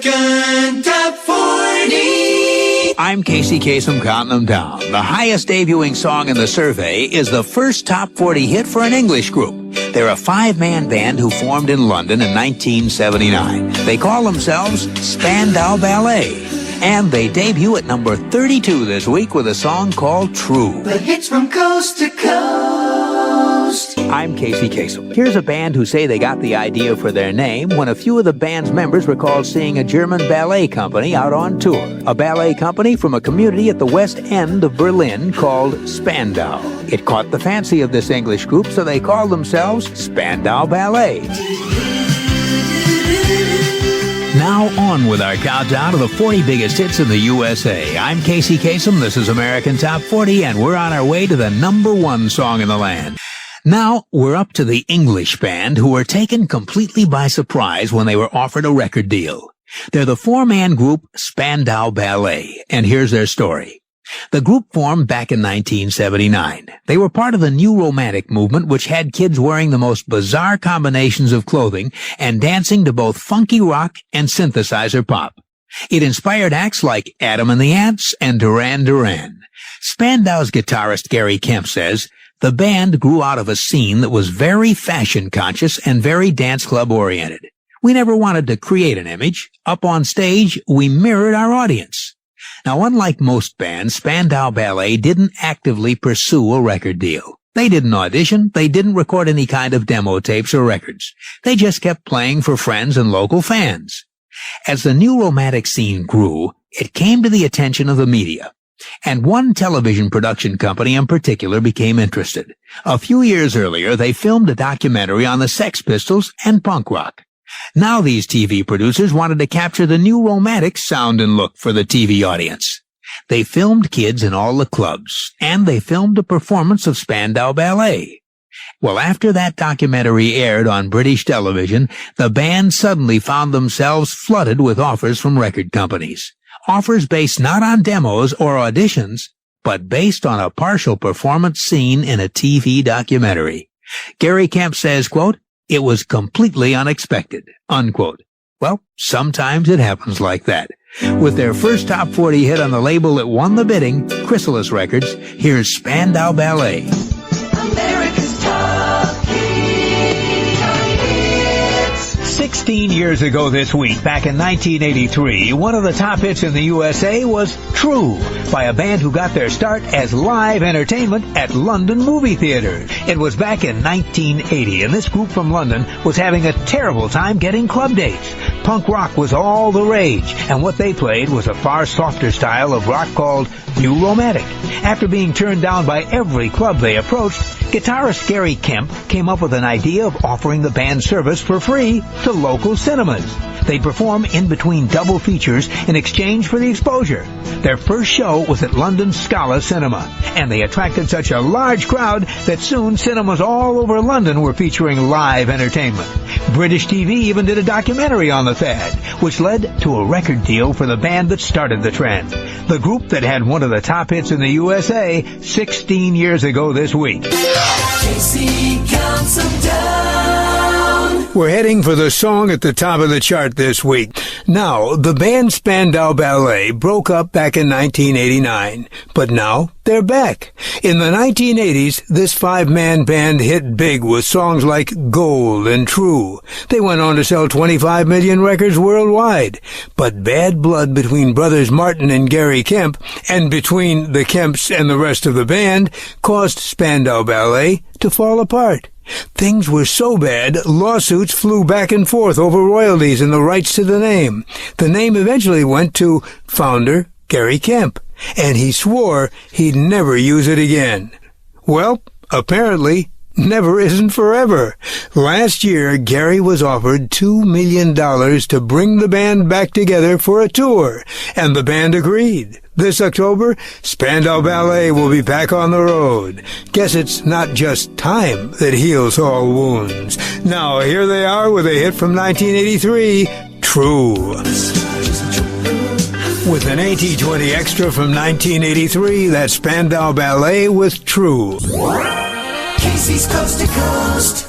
American Top 40. I'm Kasem counting them down. The highest debuting song in the survey is the first top 40 hit for an English group. They're a five-man band who formed in London in 1979. They call themselves Spandau Ballet. And they debut at number 32 this week with a song called True. The hits from coast to coast. I'm Kasem. Here's a band who say they got the idea for their name when a few of the band's members recalled seeing a German ballet company out on tour. A ballet company from a community at the west end of Berlin called Spandau. It caught the fancy of this English group, so they called themselves Spandau Ballet. Now on with our countdown of the 40 biggest hits in the USA. I'm Kasem. This is American Top 40, and we're on our way to the number one song in the land. Now we're up to the English band who were taken completely by surprise when they were offered a record deal. They're the four-man group Spandau Ballet, and here's their story. The group formed back in 1979. They were part of the new romantic movement, which had kids wearing the most bizarre combinations of clothing and dancing to both funky rock and synthesizer pop. It inspired acts like Adam and the Ants and Duran Duran. Spandau's guitarist Gary Kemp says, the band grew out of a scene that was very fashion conscious and very dance club oriented. We never wanted to create an image. Up on stage, we mirrored our audience. Now, unlike most bands, Spandau Ballet didn't actively pursue a record deal. They didn't audition, they didn't record any kind of demo tapes or records. They just kept playing for friends and local fans. As the new romantic scene grew, it came to the attention of the media. And one television production company in particular became interested. A few years earlier, they filmed a documentary on the Sex Pistols and punk rock. Now these TV producers wanted to capture the new romantic sound and look for the TV audience. They filmed kids in all the clubs, and they filmed a performance of Spandau Ballet. Well, after that documentary aired on British television, the band suddenly found themselves flooded with offers from record companies. Offers based not on demos or auditions, but based on a partial performance seen in a TV documentary. Gary Kemp says, quote, "It was completely unexpected," unquote. Well, sometimes it happens like that. With their first top 40 hit on the label that won the bidding, Chrysalis Records, here's Spandau Ballet. America's Top Hits. 16 years ago this week, back in 1983, one of the top hits in the USA was True, by a band who got their start as live entertainment at London movie theater. It was back in 1980, and this group from London was having a terrible time getting club dates. Punk rock was all the rage, and what they played was a far softer style of rock called New Romantic. After being turned down by every club they approached, guitarist Gary Kemp came up with an idea of offering the band service for free to local cinemas. They'd perform in between double features in exchange for the exposure. Their first show was at London's Scala Cinema, and they attracted such a large crowd that soon cinemas all over London were featuring live entertainment. British TV even did a documentary on the fad, which led to a record deal for the band that started the trend. The group that had one of the top hits in the USA 16 years ago this week. Casey counts them down. We're heading for the song at the top of the chart this week. Now, the band Spandau Ballet broke up back in 1989, but now they're back. In the 1980s, this five-man band hit big with songs like Gold and True. They went on to sell 25 million records worldwide. But bad blood between brothers Martin and Gary Kemp, and between the Kemps and the rest of the band, caused Spandau Ballet to fall apart. Things were so bad, lawsuits flew back and forth over royalties and the rights to the name. The name eventually went to founder Gary Kemp, and he swore he'd never use it again. Well, apparently, never isn't forever. Last year, Gary was offered $2 million to bring the band back together for a tour, and the band agreed. This October, Spandau Ballet will be back on the road. Guess it's not just time that heals all wounds. Now, here they are with a hit from 1983, True. With an AT20 extra from 1983, that's Spandau Ballet with True. Casey's Coast to Coast.